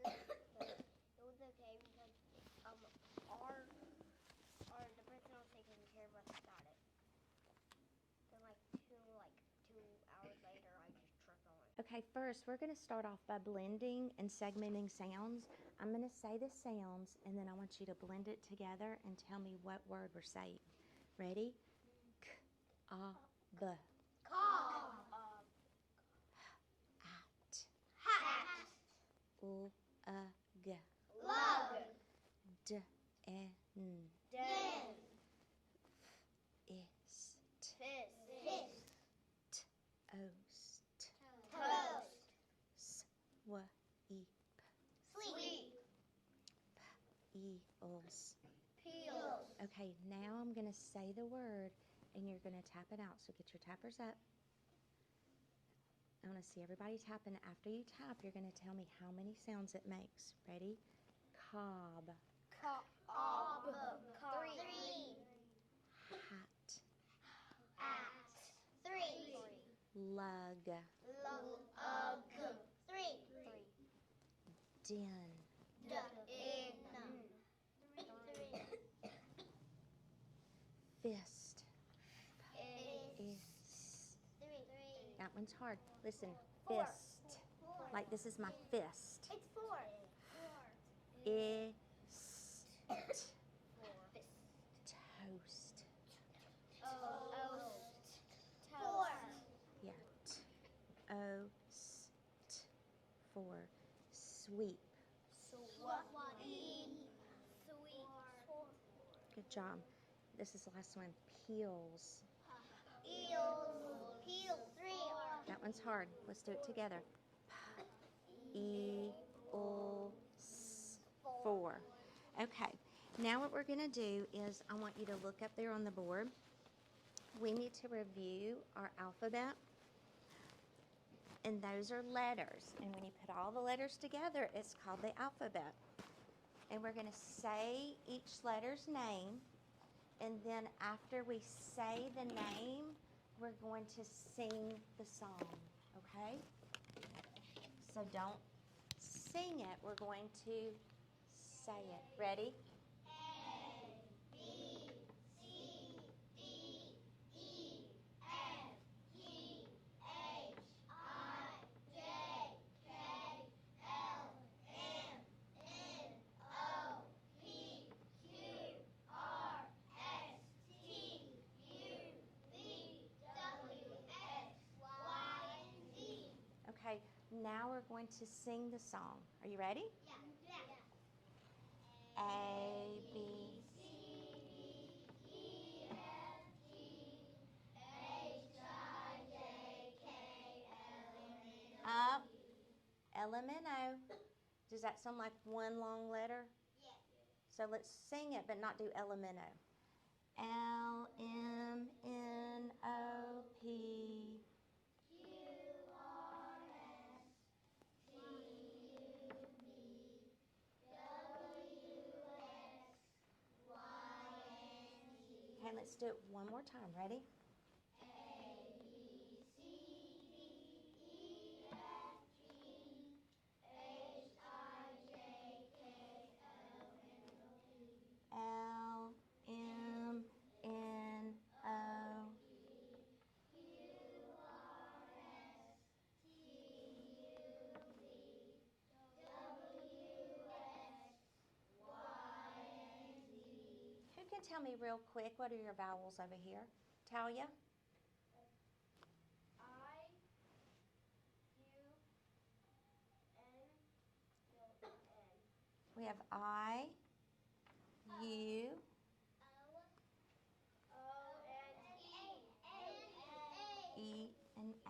It was okay because the person I was taking care of us got it. Then like 2 hours later, I just tripped on it. Okay, first we're going to start off by blending and segmenting sounds. I'm going to say the sounds, and then I want you to blend it together and tell me what word we're saying. Ready? K, a, b. Cob. At. Hat. L, a, g. Lug. D, n. Den. Ist. Fist. Toast. Toast. Sweep. Sleep. Eels. Peels. Okay, now I'm going to say the word, and you're going to tap it out. So get your tappers up. I want to see everybody tapping. After you tap, you're going to tell me how many sounds it makes. Ready? Cob. Cob. 3. Hat. At. 3. Lug. Lug. 3. Den. In. 3. Fist. Is. 3. That one's hard. Listen. 4. Fist. Like this is my fist. It's 4. Ist. Fist. Toast. Toast. 4. Yeah. Oast. 4. Sweep. Sweet. Good job. This is the last one. Peels. Eels. Peel. 3. That one's hard. Let's do it together. Eels. 4. Okay. Now what we're going to do is I want you to look up there on the board. We need to review our alphabet. And those are letters. And when you put all the letters together, it's called the alphabet. And we're going to say each letter's name. And then after we say the name, we're going to sing the song. Okay? So don't sing it. We're going to say it. Ready? A, B, C, D, E, F, G, H, I, J, K, L, M, N, O, P, Q, R, S, T, U, V, W, X, Y, and Z. Okay, now we're going to sing the song. Are you ready? Yeah. A, B, C, D, E, F, G, H, I, J, K, L, M, N, O. up, L-M-N-O. Does that sound like one long letter? Yeah. So let's sing it, but not do L-M-N-O. L-M-N-O-P. Q, R, S, T, U, V, W, X, Y, and Z. Okay, let's do it one more time. Ready? A, B, C, D, E, F, G, H, I, J, K, L, M, N, O, P. L-M-N-O. Q, R, S, T, U, V, W, X, Y, and Z. Who can tell me real quick, what are your vowels over here? Talia? I, U, N, N. We have I, U, O, N, E. E, and A.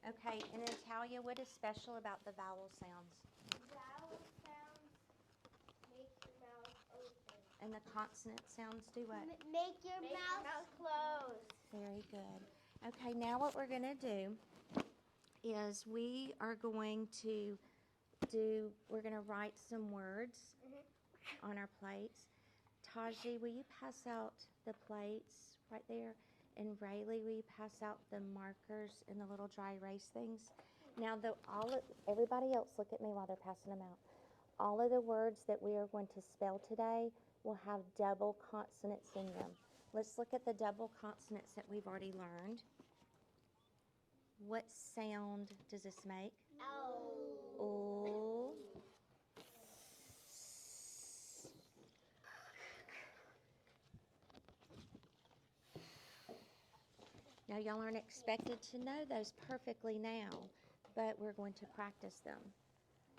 Okay, and then Talia, what is special about the vowel sounds? Vowel sounds make your mouth open. And the consonant sounds do what? Make your mouth close. Very good. Okay, now what we're going to do is we are going to write some words on our plates. Taji, will you pass out the plates right there? And Rayleigh, will you pass out the markers and the little dry erase things? Now, everybody else, look at me while they're passing them out. All of the words that we are going to spell today will have double consonants in them. Let's look at the double consonants that we've already learned. What sound does this make? O. Now, y'all aren't expected to know those perfectly now, but we're going to practice them.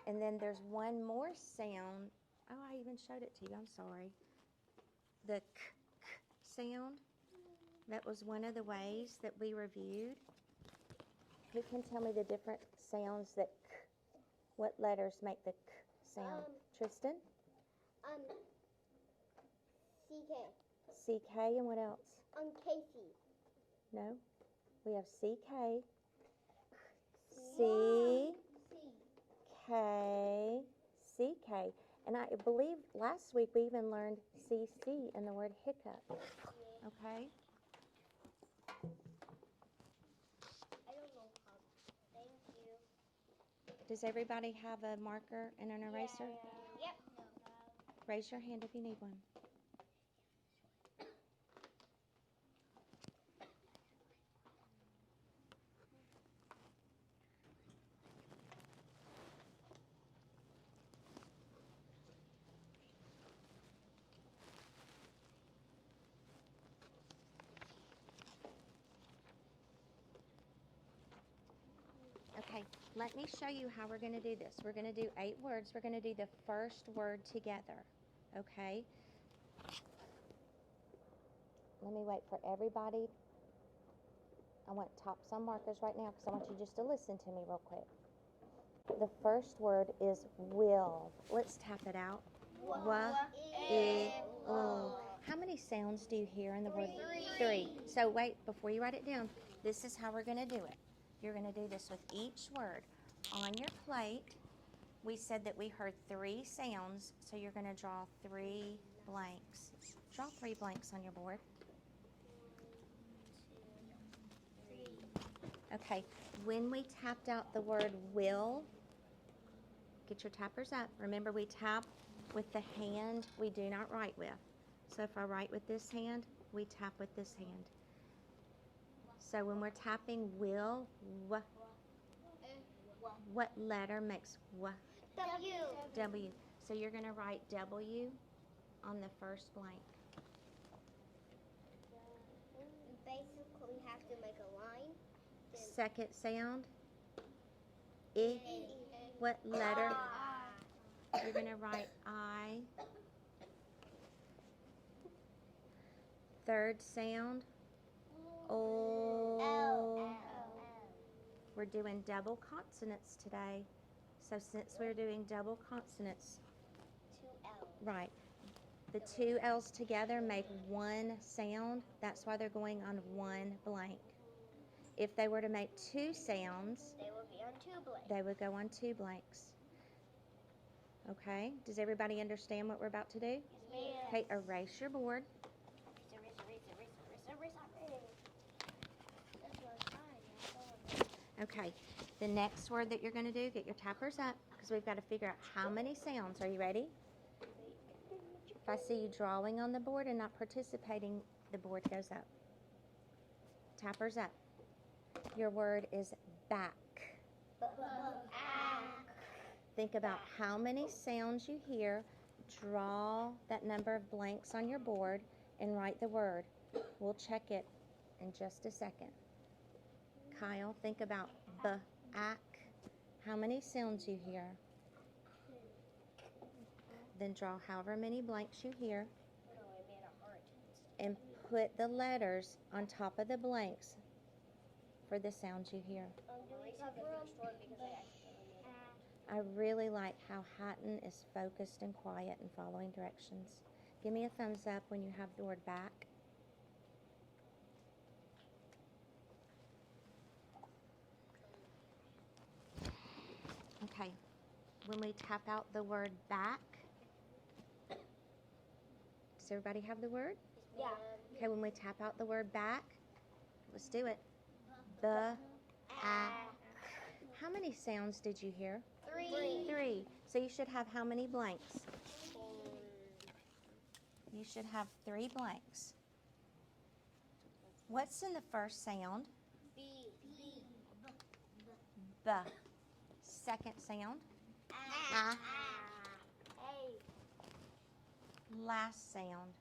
And then there's one more sound. Oh, I even showed it to you. I'm sorry. The k sound. That was one of the ways that we reviewed. Who can tell me the different sounds that k, what letters make the k sound? Tristan? CK. CK, and what else? Casey. No. We have CK, C, K, CK. And I believe last week we even learned CC in the word hiccup. Okay? I don't know how. Thank you. Does everybody have a marker and an eraser? Yep. Raise your hand if you need one. Okay, let me show you how we're going to do this. We're going to do 8 words. We're going to do the first word together, okay? Let me wait for everybody. I want tops on markers right now because I want you just to listen to me real quick. The first word is will. Let's tap it out. How many sounds do you hear in the word? 3. So wait, before you write it down, this is how we're going to do it. You're going to do this with each word. On your plate, we said that we heard 3 sounds, so you're going to draw 3 blanks. Draw 3 blanks on your board. Okay, when we tapped out the word will, get your tappers up. Remember, we tap with the hand we do not write with. So if I write with this hand, we tap with this hand. So when we're tapping will, w, what letter makes w? W. W. So you're going to write W on the first blank. You basically have to make a line. Second sound, I. What letter? You're going to write I. Third sound, O. L. We're doing double consonants today. So since we're doing double consonants, 2 L. right, the 2 L's together make one sound. That's why they're going on one blank. If they were to make 2 sounds, They will be on 2 blanks. they would go on 2 blanks. Okay, does everybody understand what we're about to do? Yes. Okay, erase your board. Okay, the next word that you're going to do, get your tappers up, because we've got to figure out how many sounds. Are you ready? If I see you drawing on the board and not participating, the board goes up. Tappers up. Your word is back. Think about how many sounds you hear. Draw that number of blanks on your board and write the word. We'll check it in just a second. Kyle, think about back. How many sounds you hear? Then draw however many blanks you hear and put the letters on top of the blanks for the sounds you hear. I really like how Hatton is focused and quiet and following directions. Give me a thumbs up when you have the word back. Okay, when we tap out the word back, does everybody have the word? Yeah. Okay, when we tap out the word back, let's do it. Back. How many sounds did you hear? 3. 3. So you should have how many blanks? You should have 3 blanks. What's in the first sound? B. B. Second sound? Ah. Last sound.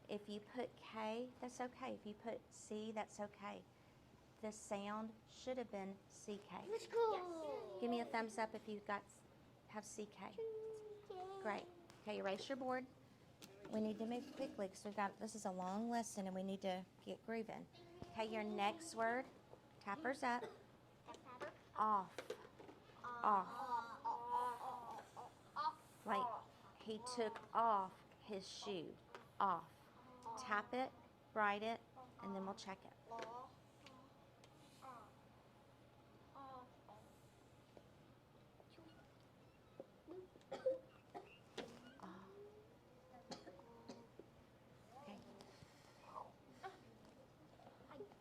If you put K, that's okay. If you put C, that's okay. The sound should have been CK. Let's go. Give me a thumbs up if you have CK. Great. Okay, erase your board. We need to move quickly because this is a long lesson and we need to get grooving. Okay, your next word, tappers up. Off. Off. Like he took off his shoe. Off. Tap it, write it, and then we'll check it. Okay.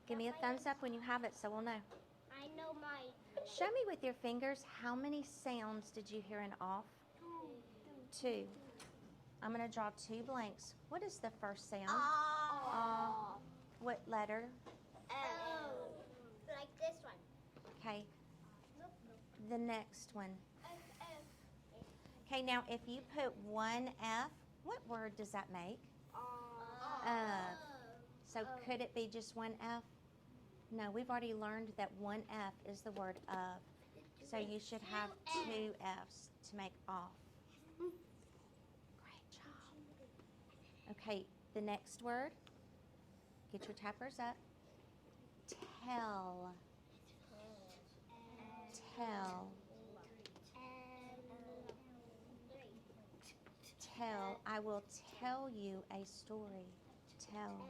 Give me a thumbs up when you have it so we'll know. I know mine. Show me with your fingers how many sounds did you hear in off? 2. I'm going to draw 2 blanks. What is the first sound? What letter? O. Like this one. Okay. The next one. Okay, now if you put 1 F, what word does that make? So could it be just 1 F? No, we've already learned that 1 F is the word of. So you should have 2 Fs to make off. Great job. Okay, the next word. Get your tappers up. Tell. Tell. Tell. I will tell you a story. Tell.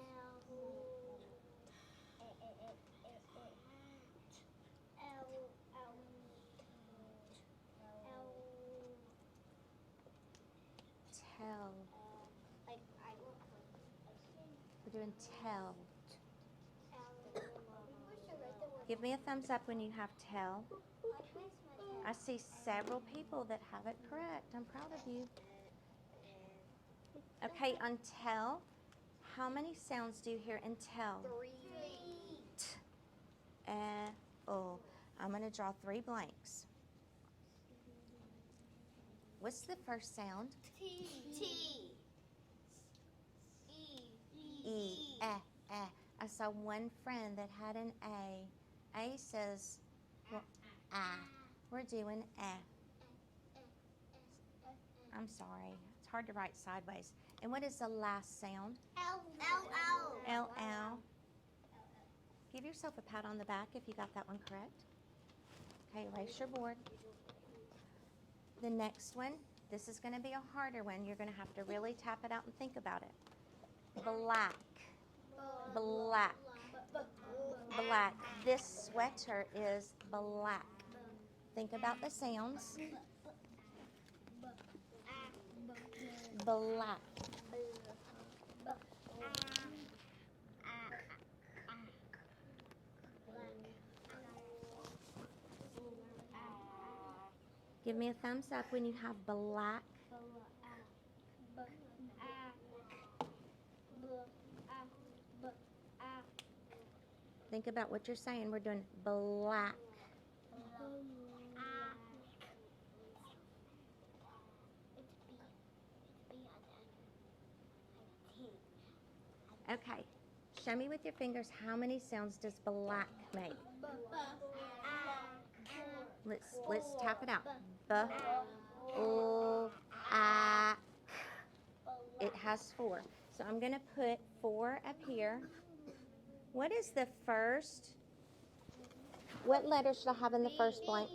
Tell. We're doing tell. Give me a thumbs up when you have tell. I see several people that have it correct. I'm proud of you. Okay, on tell, how many sounds do you hear in tell? 3. Oh. I'm going to draw 3 blanks. What's the first sound? T. E. I saw one friend that had an A. A says, well, we're doing I'm sorry. It's hard to write sideways. And what is the last sound? L. Give yourself a pat on the back if you got that one correct. Okay, erase your board. The next one, this is going to be a harder one. You're going to have to really tap it out and think about it. Black. Black. Black. This sweater is black. Think about the sounds. Black. Give me a thumbs up when you have black. Think about what you're saying. We're doing black. Okay. Show me with your fingers how many sounds does black make? Let's tap it out. It has 4. So I'm going to put 4 up here. What is the first? What letter should I have in the first blank?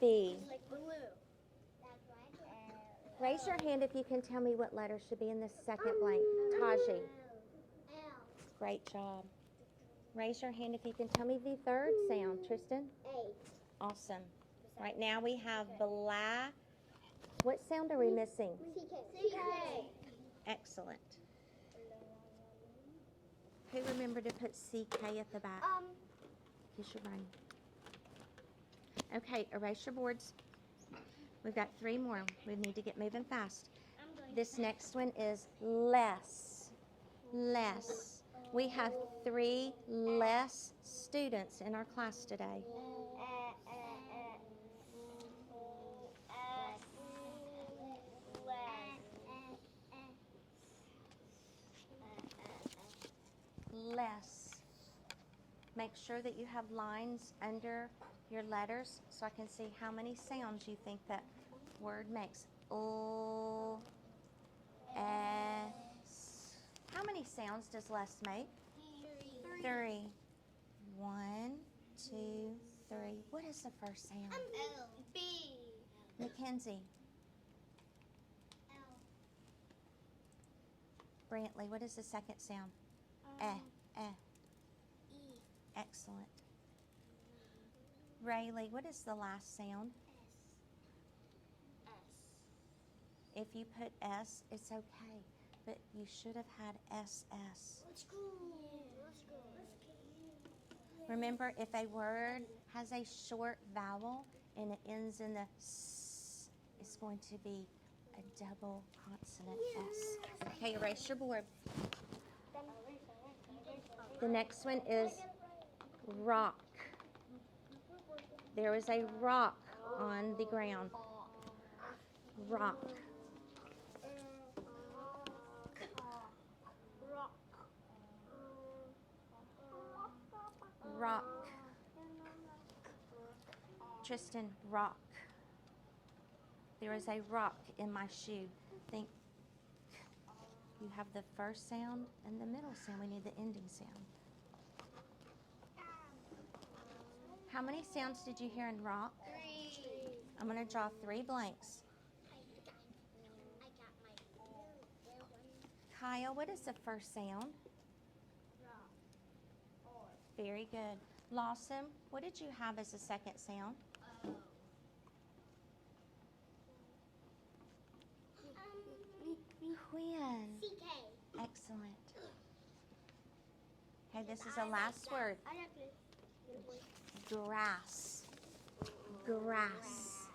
B. Like blue. Raise your hand if you can tell me what letter should be in the second blank. Taji. Great job. Raise your hand if you can tell me the third sound. Tristan? A. Awesome. Right now we have black. What sound are we missing? CK. Excellent. Who remembered to put CK at the back? Kiss your brain. Okay, erase your boards. We've got 3 more. We need to get moving fast. This next one is less. Less. We have 3 less students in our class today. Less. Make sure that you have lines under your letters so I can see how many sounds you think that word makes. L, S. How many sounds does less make? 3. 1, 2, 3. What is the first sound? L. B. Mackenzie. L. Brantley, what is the second sound? Eh. E. Excellent. Rayleigh, what is the last sound? S. If you put S, it's okay, but you should have had SS. Let's go. Let's go. Remember, if a word has a short vowel and it ends in the S, it's going to be a double consonant S. Okay, erase your board. The next one is rock. There is a rock on the ground. Rock. Rock. Tristan, rock. There is a rock in my shoe. Think you have the first sound and the middle sound. We need the ending sound. How many sounds did you hear in rock? 3. I'm going to draw 3 blanks. I got my Kyle, what is the first sound? Very good. Lawson, what did you have as the second sound? Quinn. CK. Excellent. Okay, this is the last word. Grass. Grass.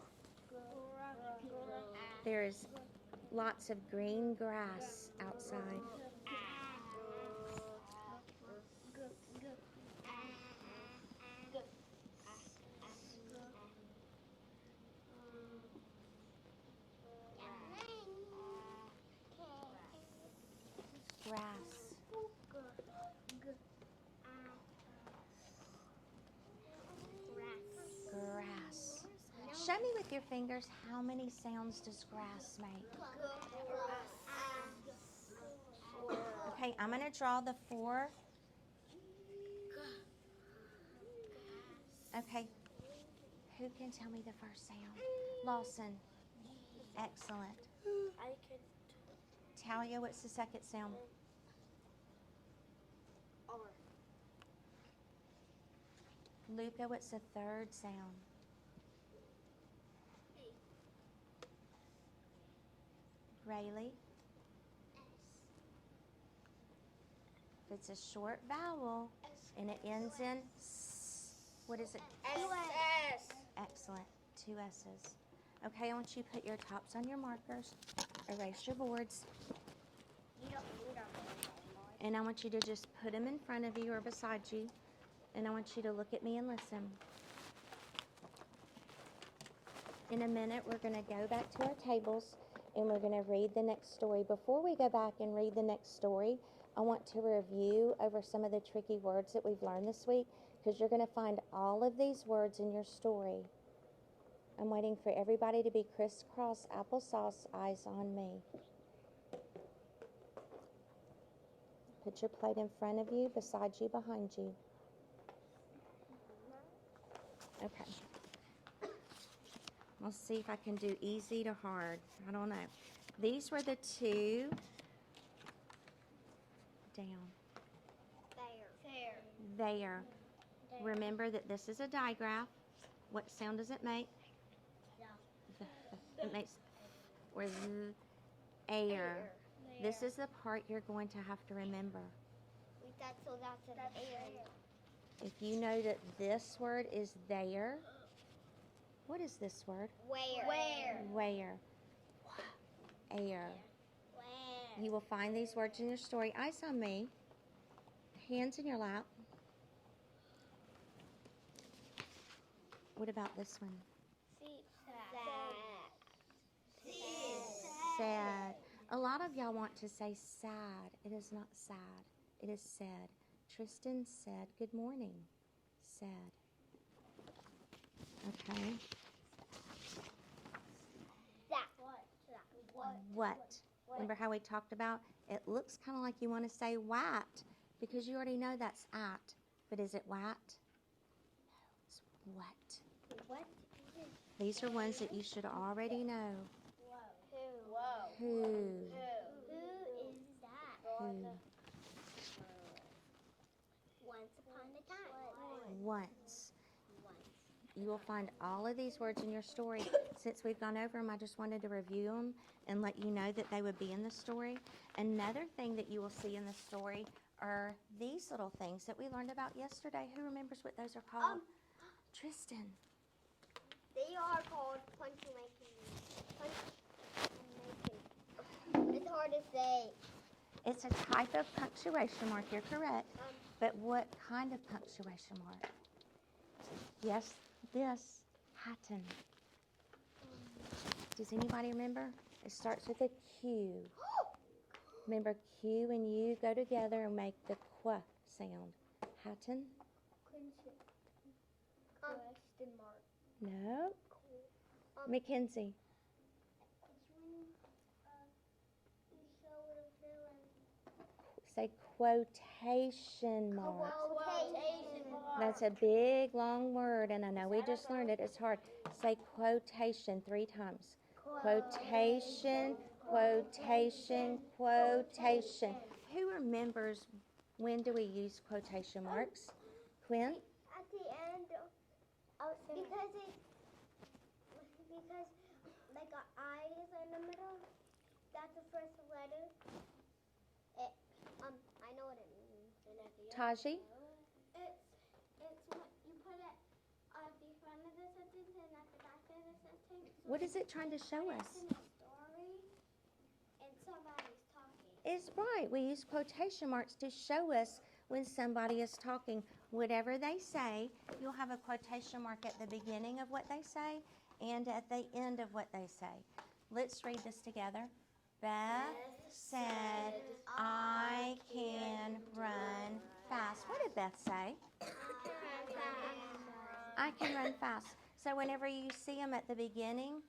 There is lots of green grass outside. Grass. Grass. Show me with your fingers how many sounds does grass make. Okay, I'm going to draw the 4. Okay, who can tell me the first sound? Lawson. Excellent. I can. Talia, what's the second sound? R. Luca, what's the third sound? Rayleigh. If it's a short vowel and it ends in S, what is it? S. Excellent. 2 S's. Okay, I want you to put your tops on your markers, erase your boards, and I want you to just put them in front of you or beside you, and I want you to look at me and listen. In a minute, we're going to go back to our tables, and we're going to read the next story. Before we go back and read the next story, I want to review over some of the tricky words that we've learned this week, because you're going to find all of these words in your story. I'm waiting for everybody to be crisscross applesauce eyes on me. Put your plate in front of you, beside you, behind you. Okay. We'll see if I can do easy to hard. I don't know. These were the 2 down. There. Remember that this is a digraph. What sound does it make? It makes or air. This is the part you're going to have to remember. That's an air. If you know that this word is there, What is this word? Where? Where. Air. Where? You will find these words in your story. Eyes on me. Hands in your lap. What about this one? Sad. A lot of y'all want to say sad. It is not sad. It is said. Tristan said, good morning. Said. Okay. What? Remember how we talked about it looks kind of like you want to say what because you already know that's at. But is it what? No, it's what. What? These are ones that you should already know. Who? Who? Who is that? Who? Once upon a time. Once. You will find all of these words in your story. Since we've gone over them, I just wanted to review them and let you know that they would be in the story. Another thing that you will see in the story are these little things that we learned about yesterday. Who remembers what those are called? Tristan. They are called punctuation. It's hard to say. It's a type of punctuation mark. You're correct. But what kind of punctuation mark? Yes, this. Hatton. Does anybody remember? It starts with a Q. Remember, Q and U go together and make the qu sound. Hatton? Question mark. No. Mackenzie. Say quotation mark. That's a big, long word, and I know we just learned it. It's hard. Say quotation 3 times. Quotation, quotation, quotation. Who remembers when do we use quotation marks? Quinn? At the end, because like an I is in the middle. That's the first letter. I know what it means. Taji? It's what you put it at the front of the sentence and at the back of the sentence. What is it trying to show us? It's in a story and somebody's talking. It's right. We use quotation marks to show us when somebody is talking. Whatever they say, you'll have a quotation mark at the beginning of what they say and at the end of what they say. Let's read this together. Beth said, I can run fast. What did Beth say? I can run fast. So whenever you see them at the beginning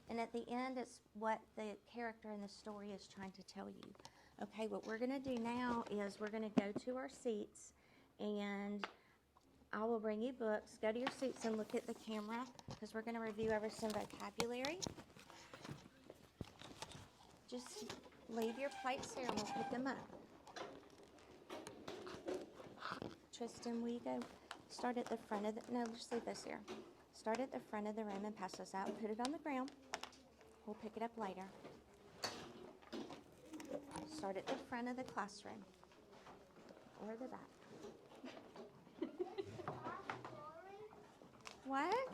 and at the end, it's what the character in the story is trying to tell you. Okay, what we're going to do now is we're going to go to our seats, and I will bring you books. Go to your seats and look at the camera because we're going to review over some vocabulary. Just leave your plates here and we'll pick them up. Tristan, will you go start at the front of the, no, just leave this here. Start at the front of the room and pass this out and put it on the ground. We'll pick it up later. Start at the front of the classroom or the back. What?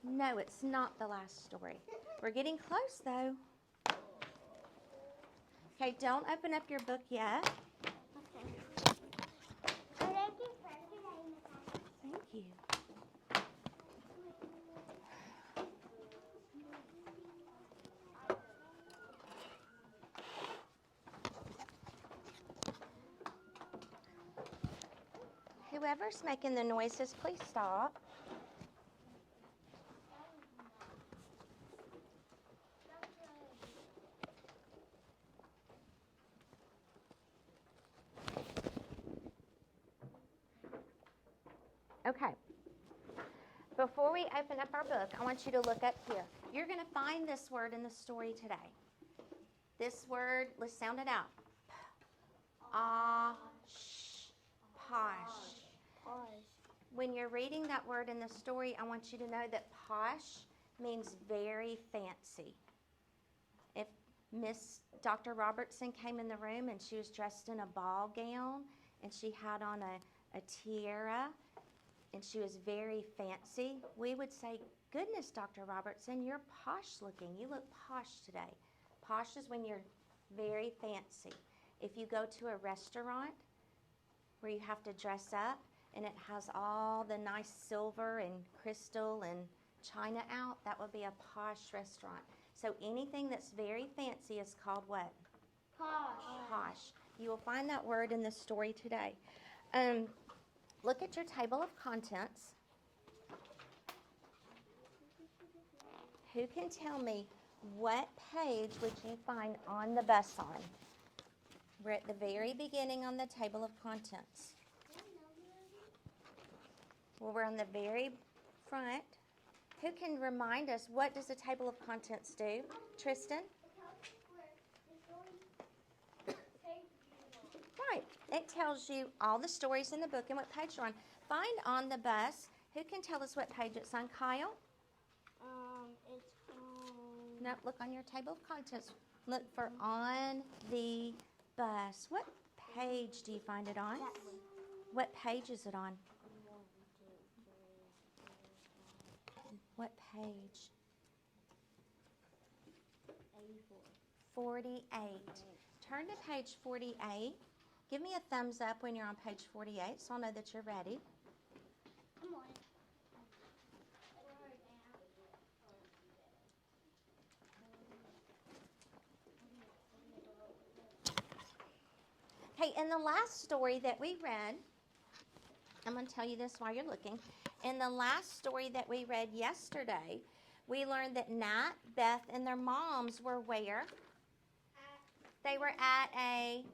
No, it's not the last story. We're getting close, though. Okay, don't open up your book yet. Okay. Thank you. Whoever's making the noises, please stop. Okay. Before we open up our book, I want you to look up here. You're going to find this word in the story today. This word, let's sound it out. Posh. When you're reading that word in the story, I want you to know that posh means very fancy. If Miss Dr. Robertson came in the room and she was dressed in a ball gown and she had on a tiara, and she was very fancy, we would say, "Goodness, Dr. Robertson, you're posh looking. You look posh today." Posh is when you're very fancy. If you go to a restaurant where you have to dress up and it has all the nice silver and crystal and china out, that would be a posh restaurant. So anything that's very fancy is called what? Posh. Posh. You will find that word in the story today. Look at your table of contents. Who can tell me what page would you find on the bus on? We're at the very beginning on the table of contents. Well, we're on the very front. Who can remind us, what does the table of contents do? Tristan? Right. It tells you all the stories in the book and what page you're on. Find on the bus. Who can tell us what page it's on? Kyle? It's on. No, look on your table of contents. Look for on the bus. What page do you find it on? That one. What page is it on? 1, 2, 3, 4, 5. What page? 84. 48. Turn to page 48. Give me a thumbs up when you're on page 48 so I'll know that you're ready. I'm on it. Okay, in the last story that we read, I'm going to tell you this while you're looking. In the last story that we read yesterday, we learned that Nat, Beth, and their moms were where? They were at a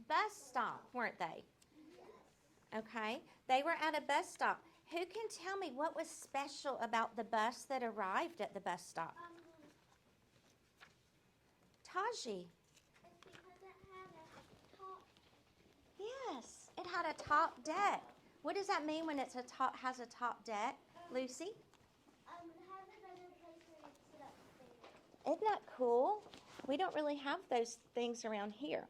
bus stop, weren't they? Okay, they were at a bus stop. Who can tell me what was special about the bus that arrived at the bus stop? Taji. It's because it had a top. Yes, it had a top deck. What does that mean when it's has a top deck, Lucy? It has another place where you sit upstairs. Isn't that cool? We don't really have those things around here.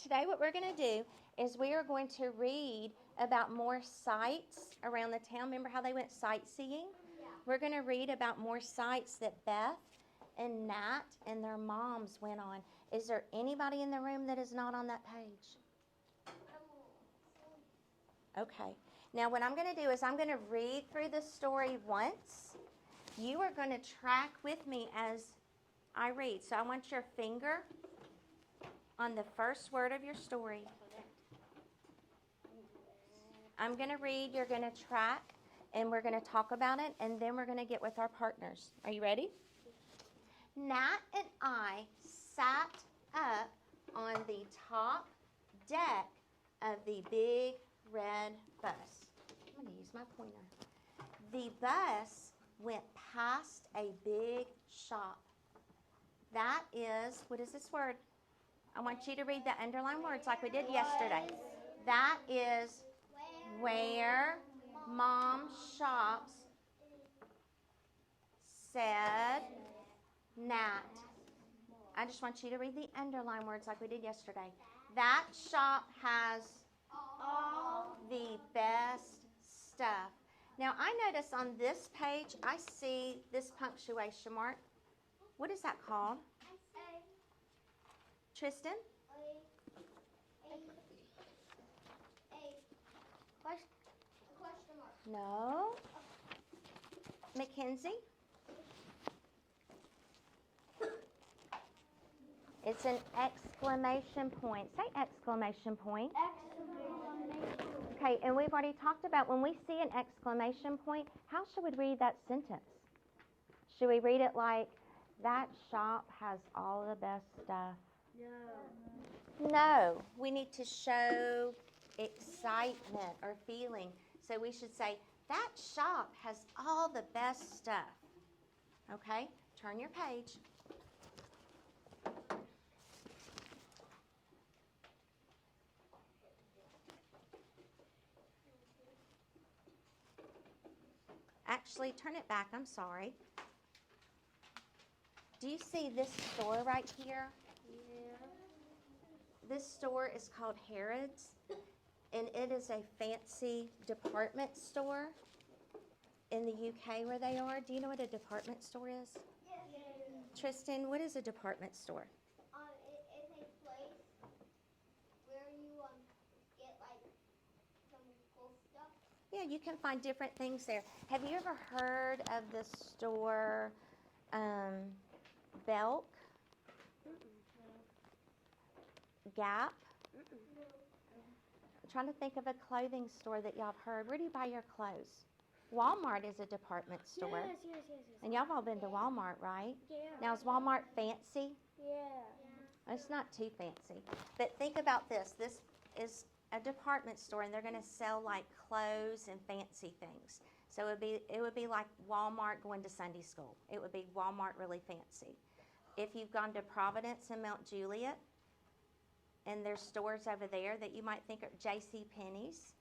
Today what we're going to do is we are going to read about more sites around the town. Remember how they went sightseeing? Yeah. We're going to read about more sites that Beth and Nat and their moms went on. Is there anybody in the room that is not on that page? Okay. Now what I'm going to do is I'm going to read through the story once. You are going to track with me as I read. So I want your finger on the first word of your story. I'm going to read, you're going to track, and we're going to talk about it, and then we're going to get with our partners. Are you ready? Nat and I sat up on the top deck of the big red bus. I'm going to use my pointer. The bus went past a big shop. That is, what is this word? I want you to read the underlined words like we did yesterday. That is where Mom shops, said Nat. I just want you to read the underlined words like we did yesterday. That shop has all the best stuff. Now I notice on this page, I see this punctuation mark. What is that called? Tristan? Question mark. No. Mackenzie? It's an exclamation point. Say exclamation point. Okay, and we've already talked about when we see an exclamation point, how should we read that sentence? Should we read it like, that shop has all the best stuff? No, we need to show excitement or feeling. So we should say, that shop has all the best stuff. Okay, turn your page. Actually, turn it back, I'm sorry. Do you see this store right here? This store is called Harrods. and it is a fancy department store in the UK where they are. Do you know what a department store is? Yes. Tristan, what is a department store? It's a place where you get like some cool stuff. Yeah, you can find different things there. Have you ever heard of the store Belk? Gap? I'm trying to think of a clothing store that y'all have heard. Where do you buy your clothes? Walmart is a department store. Yes. And y'all have all been to Walmart, right? Yeah. Now, is Walmart fancy? Yeah. It's not too fancy. But think about this. This is a department store, and they're going to sell like clothes and fancy things. So it would be like Walmart going to Sunday school. It would be Walmart really fancy. If you've gone to Providence and Mount Juliet, and there's stores over there that you might think are J.C. Penney's,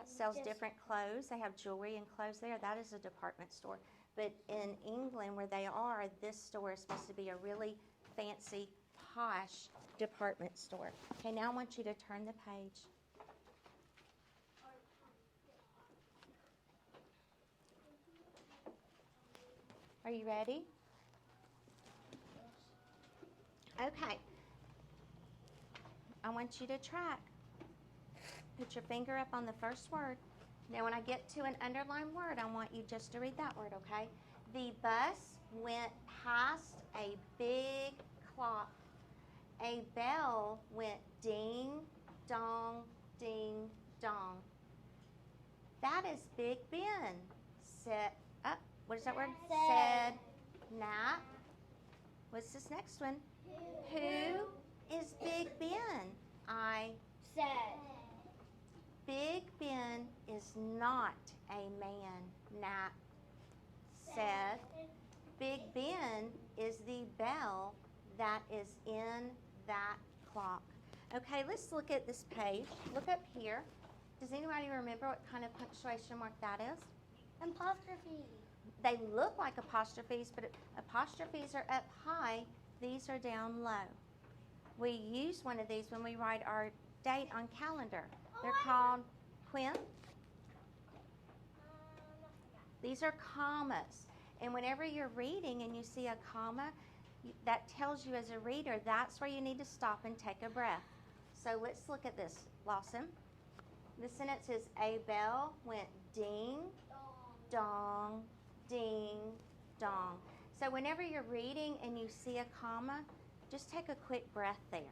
sells different clothes. They have jewelry and clothes there. That is a department store. But in England, where they are, this store is supposed to be a really fancy, posh department store. Okay, now I want you to turn the page. Are you ready? Okay. I want you to track. Put your finger up on the first word. Now, when I get to an underlined word, I want you just to read that word, okay? The bus went past a big clock. A bell went ding, dong, ding, dong. That is Big Ben. Said, what is that word? Said, nap. What's this next one? Who is Big Ben? I Said. Big Ben is not a man. Nat said. Big Ben is the bell that is in that clock. Okay, let's look at this page. Look up here. Does anybody remember what kind of punctuation mark that is? Apostrophe. They look like apostrophes, but apostrophes are up high. These are down low. We use one of these when we write our date on calendar. They're called Quint. These are commas. And whenever you're reading and you see a comma, that tells you as a reader that's where you need to stop and take a breath. So let's look at this, Lawson. The sentence is, a bell went ding, dong, ding, dong. So whenever you're reading and you see a comma, just take a quick breath there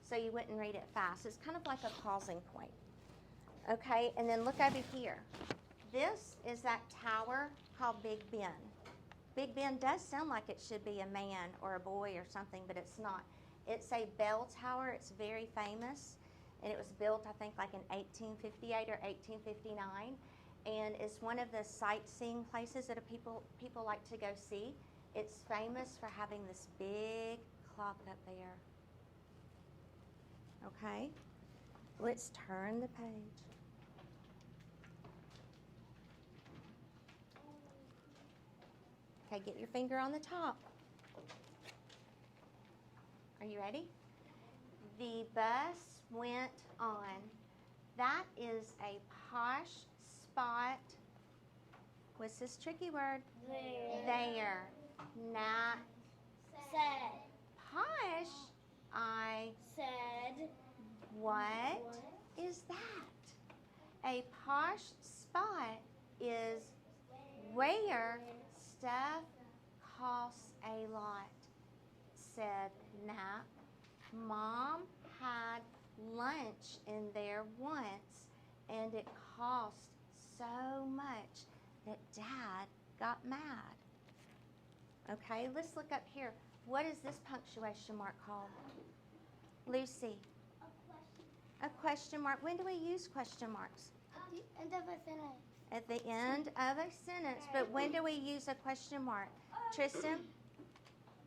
so you wouldn't read it fast. It's kind of like a pausing point. Okay, and then look over here. This is that tower called Big Ben. Big Ben does sound like it should be a man or a boy or something, but it's not. It's a bell tower. It's very famous, and it was built, I think, like in 1858 or 1859, and it's one of the sightseeing places that people like to go see. It's famous for having this big clock up there. Okay, let's turn the page. Okay, get your finger on the top. Are you ready? The bus went on. That is a posh spot. What's this tricky word? There. Not Said. posh. I Said. What is that? A posh spot is where stuff costs a lot, said Nap. Mom had lunch in there once, and it cost so much that Dad got mad. Okay, let's look up here. What is this punctuation mark called? Lucy. A question mark. When do we use question marks? At the end of a sentence. At the end of a sentence. But when do we use a question mark? Tristan?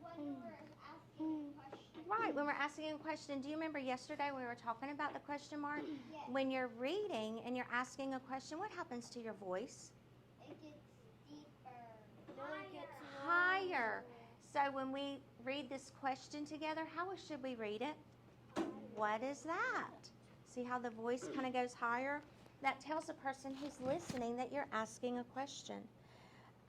When we're asking a question. Right, when we're asking a question. Do you remember yesterday we were talking about the question mark? Yes. When you're reading and you're asking a question, what happens to your voice? It gets deeper. It gets Higher. So when we read this question together, how should we read it? What is that? See how the voice kind of goes higher? That tells a person who's listening that you're asking a question.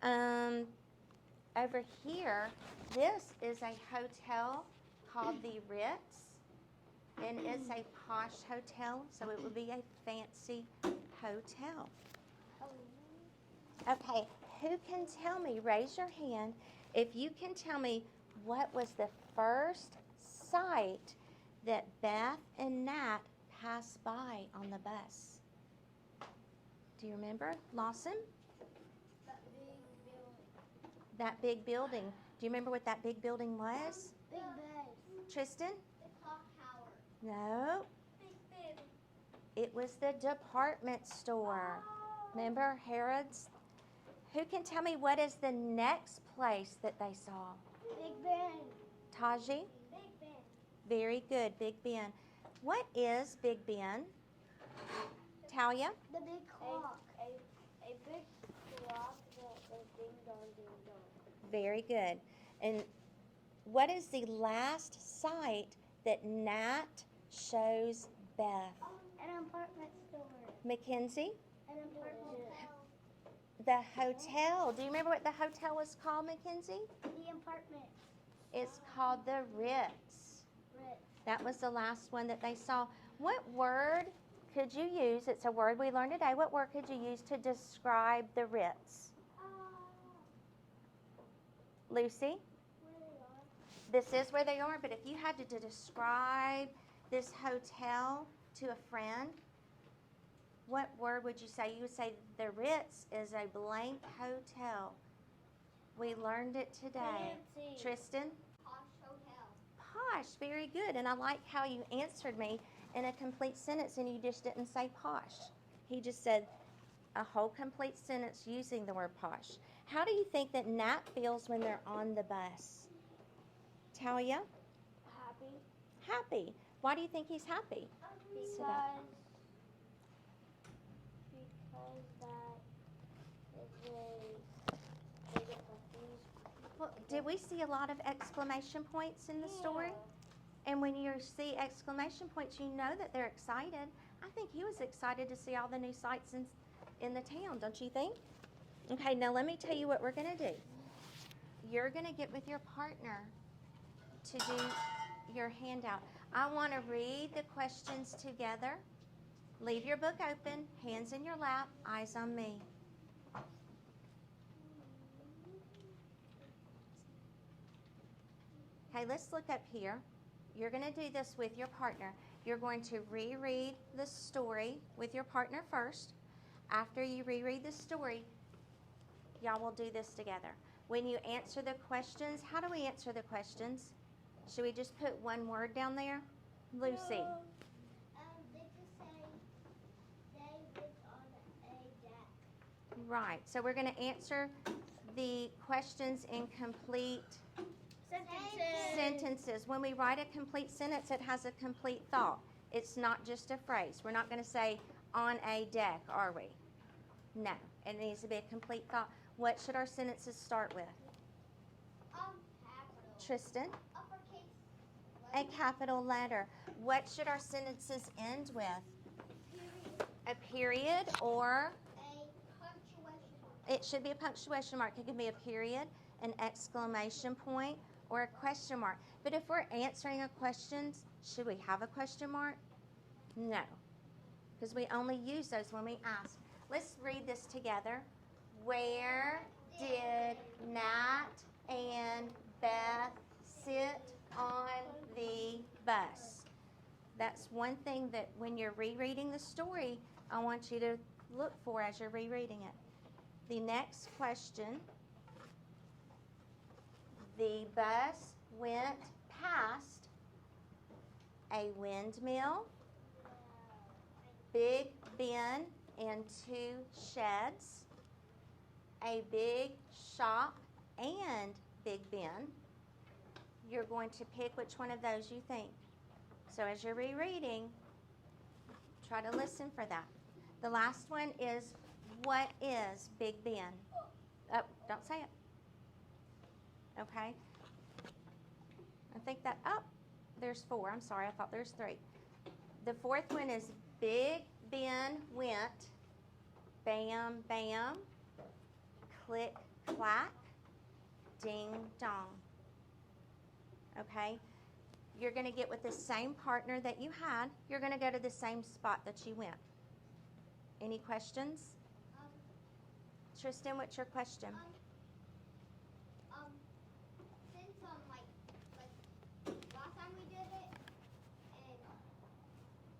Over here, this is a hotel called the Ritz, and it's a posh hotel, so it would be a fancy hotel. Okay, who can tell me, raise your hand, if you can tell me what was the first sight that Beth and Nat passed by on the bus? Do you remember? Lawson? That big building. Do you remember what that big building was? Big bed. Tristan? The clock tower. No. Big Ben. It was the department store. Remember Harrods? Who can tell me what is the next place that they saw? Big Ben. Taji? Big Ben. Very good, Big Ben. What is Big Ben? Talia? The big clock. A big clock that goes ding dong, ding dong. Very good. And what is the last sight that Nat shows Beth? An apartment store. Mackenzie? An apartment. The hotel. Do you remember what the hotel was called, Mackenzie? The apartment. It's called the Ritz. That was the last one that they saw. What word could you use? It's a word we learned today. What word could you use to describe the Ritz? Lucy? This is where they are, but if you had to describe this hotel to a friend, what word would you say? You would say the Ritz is a blank hotel. We learned it today. Fancy. Tristan? Posh hotel. Posh, very good. And I like how you answered me in a complete sentence and you just didn't say posh. He just said a whole complete sentence using the word posh. How do you think that Nat feels when they're on the bus? Talia? Happy. Happy. Why do you think he's happy? Sit up. Because that is a big Well, did we see a lot of exclamation points in the story? And when you see exclamation points, you know that they're excited. I think he was excited to see all the new sights in the town, don't you think? Okay, now let me tell you what we're going to do. You're going to get with your partner to do your handout. I want to read the questions together. Leave your book open, hands in your lap, eyes on me. Okay, let's look up here. You're going to do this with your partner. You're going to reread the story with your partner first. After you reread the story, y'all will do this together. When you answer the questions, how do we answer the questions? Should we just put one word down there? Lucy. They just say David's on a deck. Right. So we're going to answer the questions in complete sentences. When we write a complete sentence, it has a complete thought. It's not just a phrase. We're not going to say on a deck, are we? No. It needs to be a complete thought. What should our sentences start with? Capital. Tristan? Uppercase. A capital letter. What should our sentences end with? Period. A period or A punctuation mark. it should be a punctuation mark. It can be a period, an exclamation point, or a question mark. But if we're answering a question, should we have a question mark? No, because we only use those when we ask. Let's read this together. Where did Nat and Beth sit on the bus? That's one thing that when you're rereading the story, I want you to look for as you're rereading it. The next question, the bus went past a windmill, Big Ben and two sheds, a big shop and Big Ben. You're going to pick which one of those you think. So as you're rereading, try to listen for that. The last one is, what is Big Ben? Oh, don't say it. Okay. I think that, oh, there's 4. I'm sorry, I thought there's 3. The fourth one is Big Ben went. Bam, bam. Click, clack. Ding, dong. Okay? You're going to get with the same partner that you had. You're going to go to the same spot that you went. Any questions? Tristan, what's your question? Since like last time we did it, and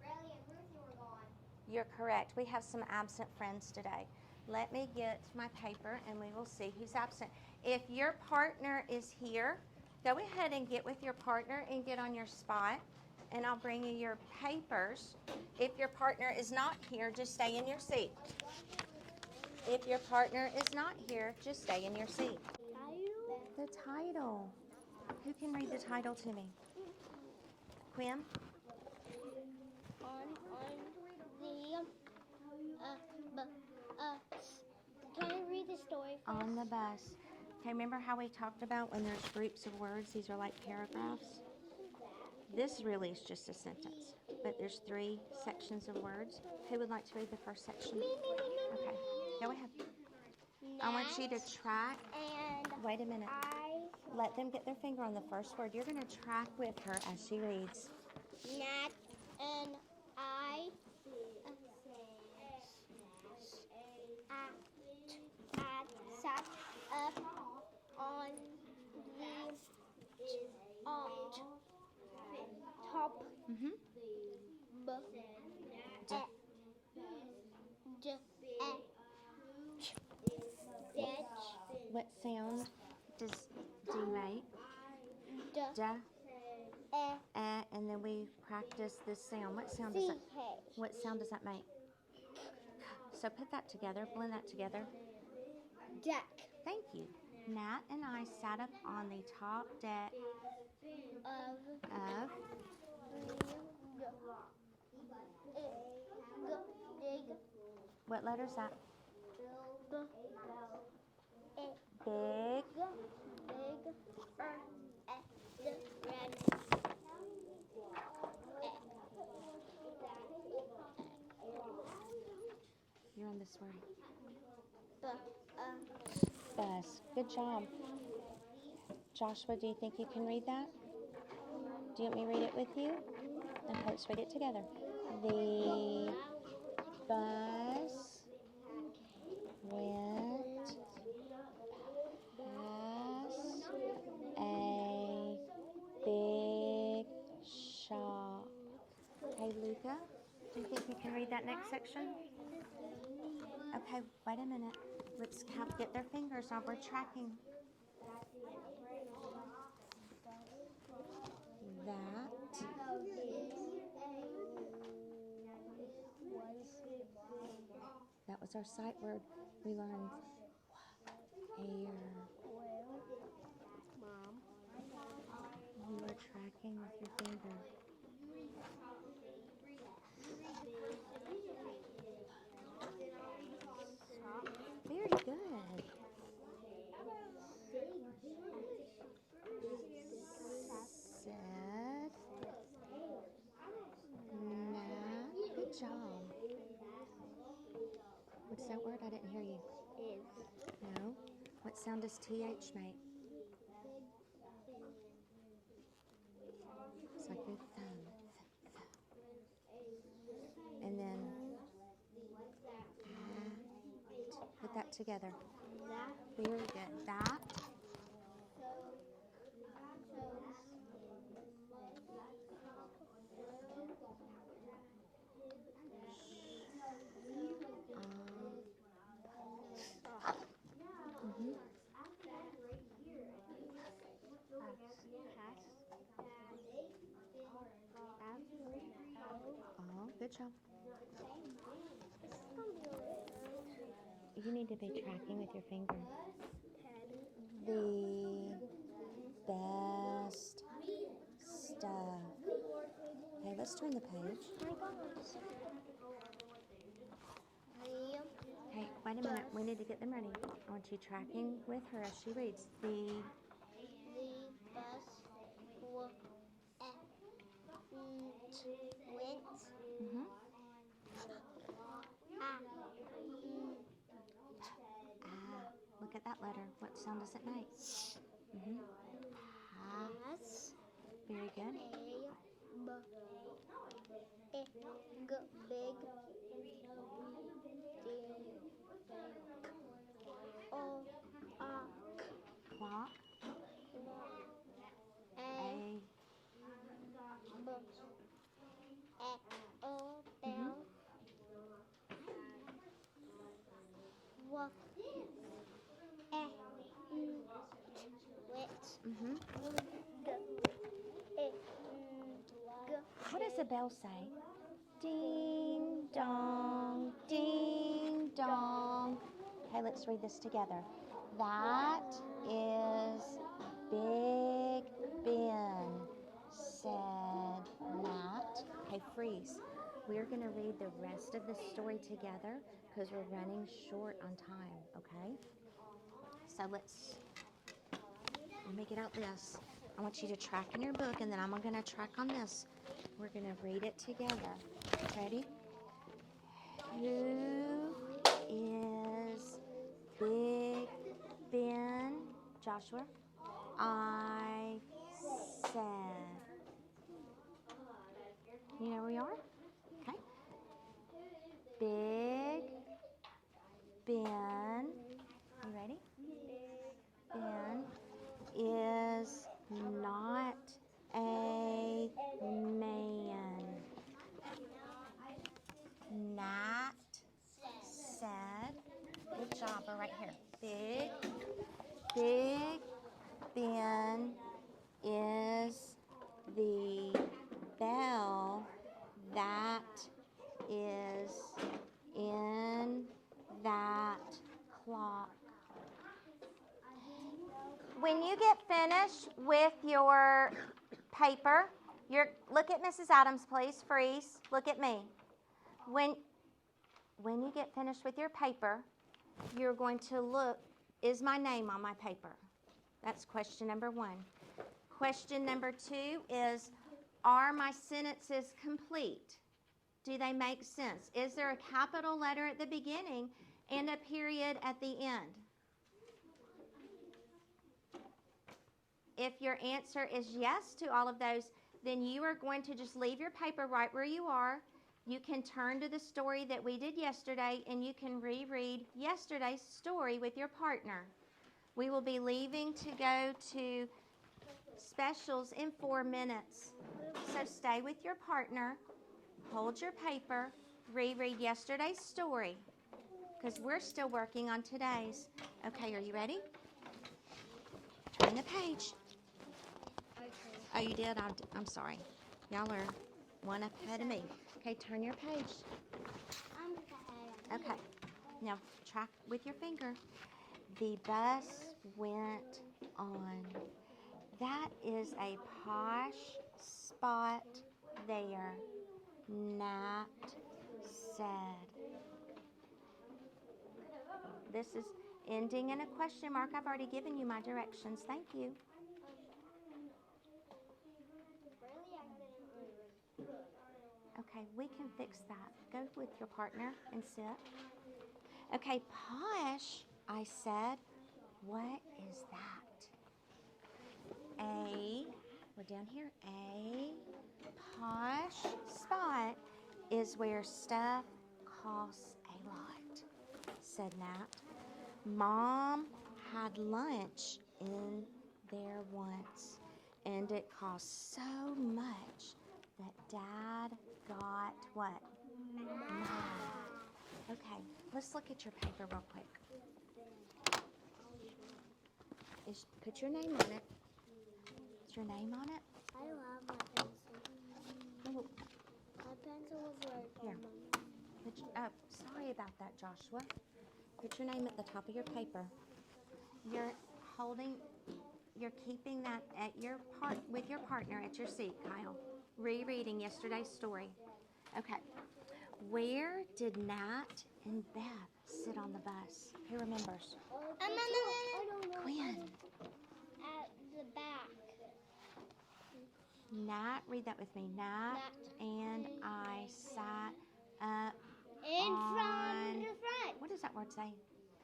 Riley and Ruthie were gone. You're correct. We have some absent friends today. Let me get my paper and we will see who's absent. If your partner is here, go ahead and get with your partner and get on your spot, and I'll bring you your papers. If your partner is not here, just stay in your seat. If your partner is not here, just stay in your seat. The title. Who can read the title to me? Quinn? Can I read the story first? On the bus. Okay, remember how we talked about when there's groups of words, these are like paragraphs? This really is just a sentence, but there's 3 sections of words. Who would like to read the first section? Okay, go ahead. I want you to track. And Wait a minute. Let them get their finger on the first word. You're going to track with her as she reads. Nat and I sat up on the top Mm-hmm. bench. What sound does D make? Da, and then we practice this sound. What sound does that? What sound does that make? So put that together, blend that together. Deck. Thank you. Nat and I sat up on the top deck of what letter is that? Big. You're on this word. Bus. Good job. Joshua, do you think you can read that? Do you want me to read it with you? Okay, let's read it together. The bus went past a big shop. Okay, Luca, do you think you can read that next section? Okay, wait a minute. Let's get their fingers on. We're tracking. That was our sight word. We learned air. Mom. You were tracking with your finger. Very good. Said. Nah. Good job. What's that word? I didn't hear you. No. What sound does TH make? It's like your thumb. And then put that together. Very good. That. Oh, good job. You need to be tracking with your finger. The best stuff. Okay, let's turn the page. Okay, wait a minute. We need to get them ready. I want you tracking with her as she reads. The bus Went. Mm-hmm. Look at that letter. What sound does it make? Mm-hmm. Pass. Very good. Big. O. Clock. A. Bell. Wolf. Wit. Mm-hmm. G. What does the bell say? Ding dong, ding dong. Okay, let's read this together. That is Big Ben, said Nat. Okay, freeze. We're going to read the rest of the story together because we're running short on time, okay? So let me get out this. I want you to track in your book, and then I'm going to track on this. We're going to read it together. Ready? Who is Big Ben? Joshua? I said. You know where we are? Okay. Big Ben. You ready? Ben is not a man. Nat said. Good job. We're right here. Big Ben is the bell that is in that clock. When you get finished with your paper, look at Mrs. Adams, please. Freeze. Look at me. When you get finished with your paper, you're going to look, is my name on my paper? That's question number 1. Question number 2 is, are my sentences complete? Do they make sense? Is there a capital letter at the beginning and a period at the end? If your answer is yes to all of those, then you are going to just leave your paper right where you are. You can turn to the story that we did yesterday, and you can reread yesterday's story with your partner. We will be leaving to go to specials in 4 minutes. So stay with your partner, hold your paper, reread yesterday's story, because we're still working on today's. Okay, are you ready? Turn the page. Oh, you did? I'm sorry. Y'all are one up ahead of me. Okay, turn your page. Okay, now track with your finger. The bus went on. That is a posh spot there, Nat said. This is ending in a question mark. I've already given you my directions. Thank you. Okay, we can fix that. Go with your partner and sit. Okay, posh, I said. What is that? We're down here. A posh spot is where stuff costs a lot, said Nat. Mom had lunch in there once, and it cost so much that Dad got what? Mad. Okay, let's look at your paper real quick. Put your name on it. Is your name on it? I don't have my pencil. Oh, My pencil was right here. Sorry about that, Joshua. Put your name at the top of your paper. You're keeping that with your partner at your seat, Kyle. Rereading yesterday's story. Okay. Where did Nat and Beth sit on the bus? Who remembers? I don't know. Quinn. At the back. Nat, read that with me. Nat, Nat. and I sat up In on. from the front. What does that word say?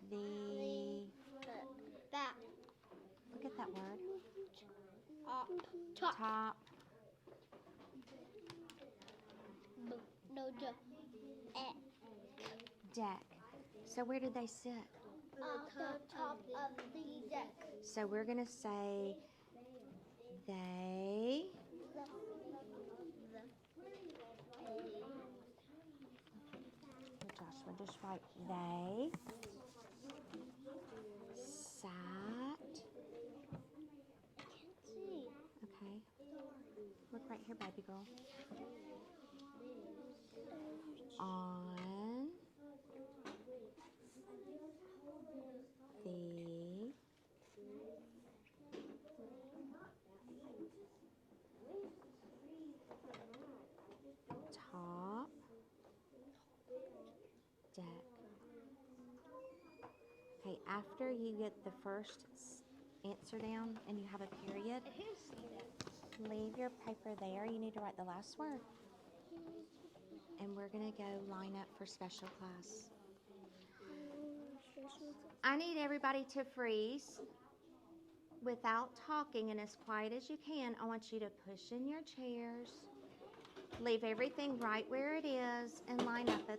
The. That. Look at that word. Top. Top No, deck. So where did they sit? the top of the deck. So we're going to say they. Joshua, just write they sat. See. Okay. Look right here, baby girl. On the top deck. Okay, after you get the first answer down and you have a period, leave your paper there. You need to write the last word. And we're going to go line up for special class. I need everybody to freeze without talking and as quiet as you can. I want you to push in your chairs, leave everything right where it is, and line up at